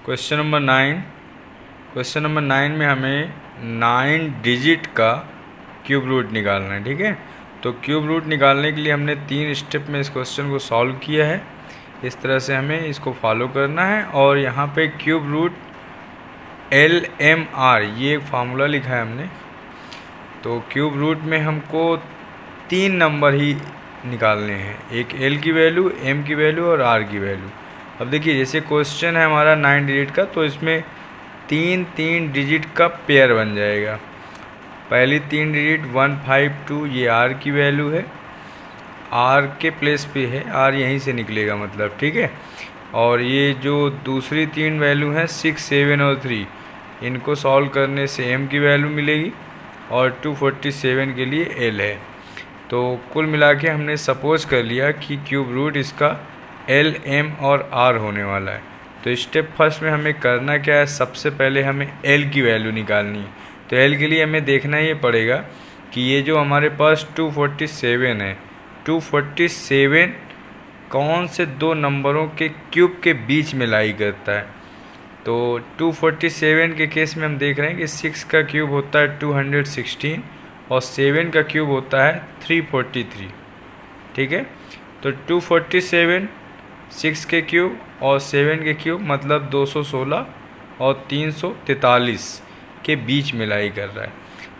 Question number 9। Question number 9 में हमें 9 digit का क्यूब रूट निकालना है। ठीक है, तो क्यूब रूट निकालने के लिए हमने 3 स्टेप में इस क्वेश्चन को सॉल्व किया है। इस तरह से हमें इसको फॉलो करना है। और यहाँ पे क्यूब रूट LMR ये एक फार्मूला लिखा है हमने। तो क्यूब रूट में हमको 3 नंबर ही निकालने हैं, एक L की वैल्यू, M की वैल्यू और R की वैल्यू। अब देखिए, जैसे क्वेश्चन है हमारा 9 डिजिट का, तो इसमें 3 डिजिट का पेयर बन जाएगा। पहली 3 डिजिट 152 ये R की वैल्यू है, R के प्लेस पे है, R यहीं से निकलेगा मतलब। ठीक है, और ये जो दूसरी 3 वैल्यू हैं 6, 7 और 3, इनको सॉल्व करने से M की वैल्यू मिलेगी और 247 के लिए L है। तो कुल मिला के हमने सपोज कर लिया कि क्यूब रूट इसका L, M और R होने वाला है। तो स्टेप फर्स्ट में हमें करना क्या है, सबसे पहले हमें L की वैल्यू निकालनी है। तो L के लिए हमें देखना ये पड़ेगा कि ये जो हमारे पास 247 है, 247 कौन से दो नंबरों के क्यूब के बीच में लाई करता है। तो 247 के केस में हम देख रहे हैं कि 6 का क्यूब होता है 216 और 7 का क्यूब होता है 343। ठीक है, तो 247 6 के क्यूब और 7 के क्यूब मतलब 216 और 343 के बीच में लाई कर रहा है।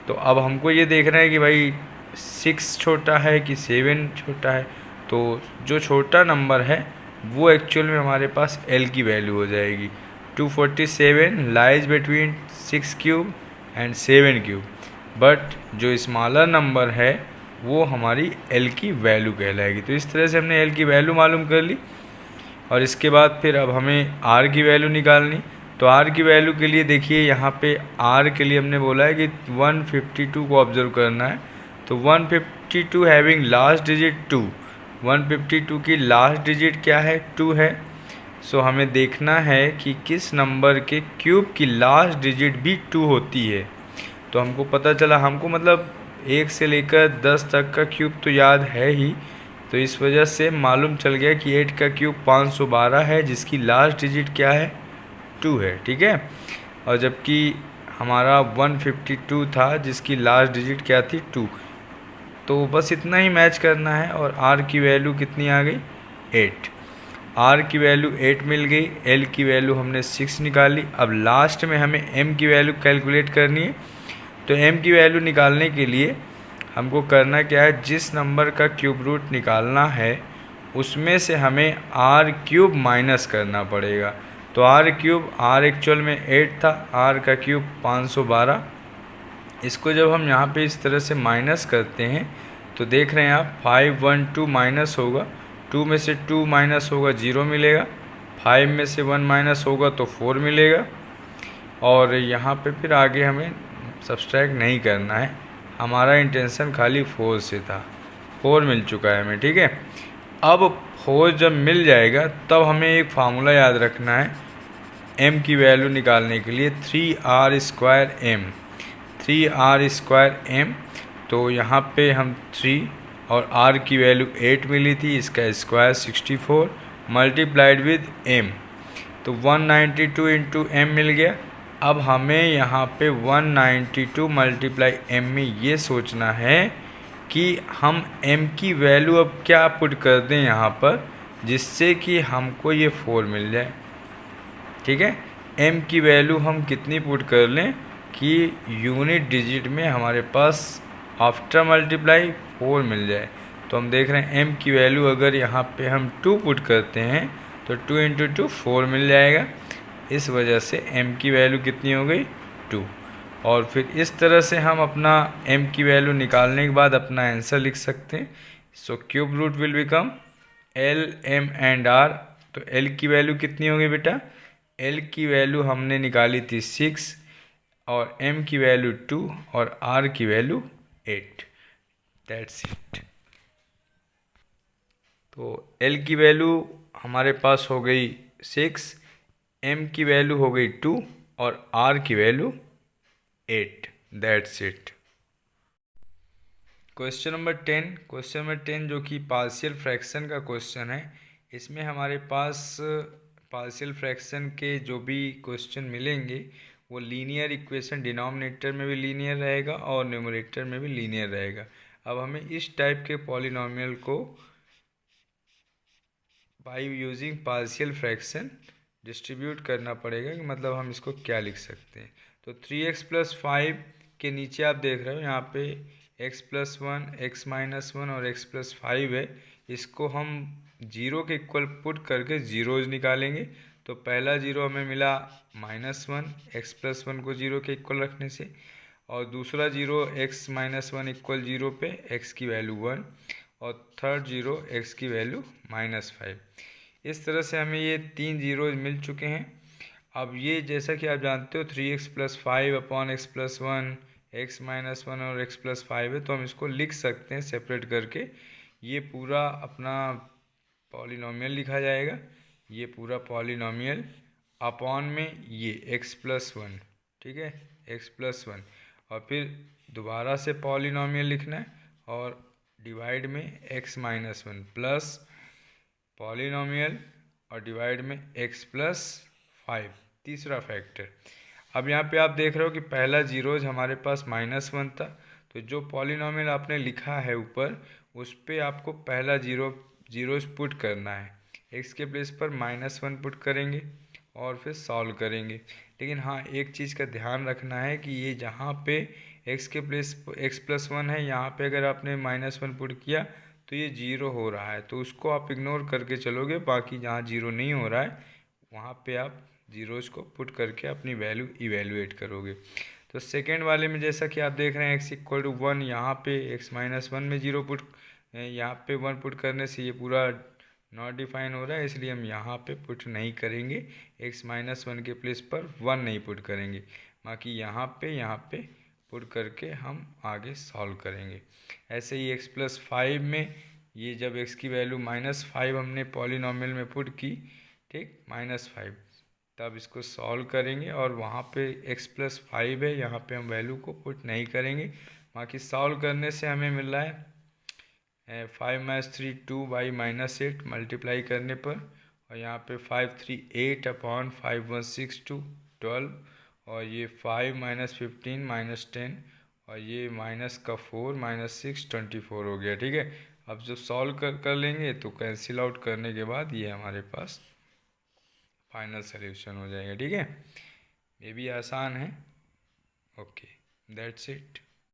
तो अब हमको ये देखना है कि भाई 6 छोटा है कि 7 छोटा है। तो जो छोटा नंबर है वो एक्चुअल में हमारे पास L की वैल्यू हो जाएगी। 247 lies between 6 cube and 7 cube, but जो स्मॉलर नंबर है वो हमारी L की वैल्यू कहलाएगी। तो इस तरह से हमने L की वैल्यू मालूम कर ली। और इसके बाद फिर अब हमें R की वैल्यू निकालनी। तो R की वैल्यू के लिए देखिए, यहाँ पे R के लिए हमने बोला है कि 152 को ऑब्जर्व करना है। तो 152 हैविंग लास्ट डिजिट 2, 152 की लास्ट डिजिट क्या है, 2 है। सो हमें देखना है कि किस नंबर के क्यूब की लास्ट डिजिट भी 2 होती है। तो हमको पता चला, हमको मतलब 1 से लेकर 10 तक का क्यूब तो याद है ही, तो इस वजह से मालूम चल गया कि 8 का क्यूब 512 है, जिसकी लास्ट डिजिट क्या है, 2 है। ठीक है, और जबकि हमारा 152 था जिसकी लास्ट डिजिट क्या थी, 2। तो बस इतना ही मैच करना है। और R की वैल्यू कितनी आ गई, 8। R की वैल्यू 8 मिल गई, L की वैल्यू हमने 6 निकाली। अब लास्ट में हमें M की वैल्यू कैलकुलेट करनी है। तो M की वैल्यू निकालने के लिए हमको करना क्या है, जिस नंबर का क्यूब रूट निकालना है उसमें से हमें R क्यूब माइनस करना पड़ेगा। तो R क्यूब, R एक्चुअल में 8 था, R का क्यूब 512। इसको जब हम यहाँ पे इस तरह से माइनस करते हैं तो देख रहे हैं आप 512 माइनस होगा, 2 में से 2 माइनस होगा 0 मिलेगा, 5 में से 1 माइनस होगा तो 4 मिलेगा। और यहाँ पे फिर आगे हमें सब्सट्रैक्ट नहीं करना है, हमारा इंटेंशन खाली 4 से था। 4 मिल चुका है हमें। ठीक है, अब 4 जब मिल जाएगा तब हमें एक फार्मूला याद रखना है M की वैल्यू निकालने के लिए, 3R² M, 3R² M। तो यहाँ पे हम 3 और R की वैल्यू 8 मिली थी, इसका स्क्वायर 64 मल्टीप्लाइड विद M, तो 192 इंटू M मिल गया। अब हमें यहाँ पे 192 मल्टीप्लाई M में ये सोचना है कि हम M की वैल्यू अब क्या पुट कर दें यहाँ पर, जिससे कि हमको ये 4 मिल जाए। ठीक है, M की वैल्यू हम कितनी पुट कर लें कि यूनिट डिजिट में हमारे पास आफ्टर मल्टीप्लाई 4 मिल जाए। तो हम देख रहे हैं M की वैल्यू अगर यहाँ पे हम 2 पुट करते हैं तो 2 इंटू 2 4 मिल जाएगा। इस वजह से M की वैल्यू कितनी हो गई, 2। और फिर इस तरह से हम अपना M की वैल्यू निकालने के बाद अपना आंसर लिख सकते हैं। So cube root will become L, M and R। तो L की वैल्यू कितनी होगी बेटा, L की वैल्यू हमने निकाली थी 6 और M की वैल्यू 2 और R की वैल्यू 8। That's it. तो L की वैल्यू हमारे पास हो गई 6, M की वैल्यू हो गई 2 और R की value 8। That's it. Question number 10, question number 10 जो कि पार्शियल फ्रैक्शन का क्वेश्चन है। इसमें हमारे पास पार्शियल फ्रैक्शन के जो भी क्वेश्चन मिलेंगे वो लीनियर इक्वेशन डिनोमिनेटर में भी लीनियर रहेगा और न्यूमरेटर में भी लीनियर रहेगा। अब हमें इस टाइप के पॉलिनॉमियल को by using partial fraction distribute करना पड़ेगा कि मतलब हम इसको क्या लिख सकते हैं। तो 3x+5 के नीचे आप देख रहे हो यहाँ पे x+1 x-1 और x+5 है। इसको हम जीरो के इक्वल पुट करके जीरोज निकालेंगे। तो पहला जीरो हमें मिला -1 x+1 को जीरो के इक्वल रखने से, और दूसरा जीरो x-1 इक्वल जीरो पे x की वैल्यू 1, और थर्ड जीरो x की वैल्यू -5। इस तरह से हमें ये 3 जीरोज मिल चुके हैं। अब ये जैसा कि आप जानते हो 3x+5 अपॉन x+1 x-1 और x+5 है, तो हम इसको लिख सकते हैं सेपरेट करके। ये पूरा अपना पॉलिनॉमियल लिखा जाएगा, ये पूरा पॉलिनॉमियल अपॉन में ये x+1, ठीक है, x+1, और फिर दोबारा से पॉलिनॉमियल लिखना है और डिवाइड में x-1 प्लस पॉलिनॉमियल और डिवाइड में x+5 तीसरा फैक्टर। अब यहाँ पे आप देख रहे हो कि पहला जीरोज हमारे पास -1 था, तो जो पॉलिनॉमियल आपने लिखा है ऊपर उस पे आपको पहला जीरोज पुट करना है। x के प्लेस पर -1 पुट करेंगे और फिर सॉल्व करेंगे। लेकिन हाँ, एक चीज़ का ध्यान रखना है कि ये जहाँ पे x के प्लेस x+1 है, यहाँ पे अगर आपने -1 पुट किया तो ये जीरो हो रहा है, तो उसको आप इग्नोर करके चलोगे। बाकी जहाँ जीरो नहीं हो रहा है वहाँ पे आप जीरोज को पुट करके अपनी वैल्यू इवेलुएट करोगे। तो सेकेंड वाले में जैसा कि आप देख रहे हैं x=1, यहाँ पे x-1 में जीरो पुट, यहाँ पे 1 पुट करने से ये पूरा नॉट डिफाइन हो रहा है, इसलिए हम यहाँ पे पुट नहीं करेंगे। x-1 के प्लेस पर 1 नहीं पुट करेंगे, बाकी यहाँ पे पुट करके हम आगे सॉल्व करेंगे। ऐसे ही x+5 में ये जब x की वैल्यू -5 हमने पॉलिनॉमियल में पुट की, ठीक, -5, तब इसको सॉल्व करेंगे और वहाँ पे x+5 है, यहाँ पे हम वैल्यू को पुट नहीं करेंगे। बाकी सॉल्व करने से हमें मिल रहा है 5 - 3 2/-8 मल्टीप्लाई करने पर, और यहाँ पे 5 3 8 अपॉन 5 1 6 2 12, और ये 5 - 15 - 10, और ये -4 -6 24 हो गया, ठीक है। अब जब सॉल्व कर लेंगे तो कैंसिल आउट करने के बाद ये हमारे पास फाइनल सॉल्यूशन हो जाएगा, ठीक है। ये भी आसान है। Okay, that's it.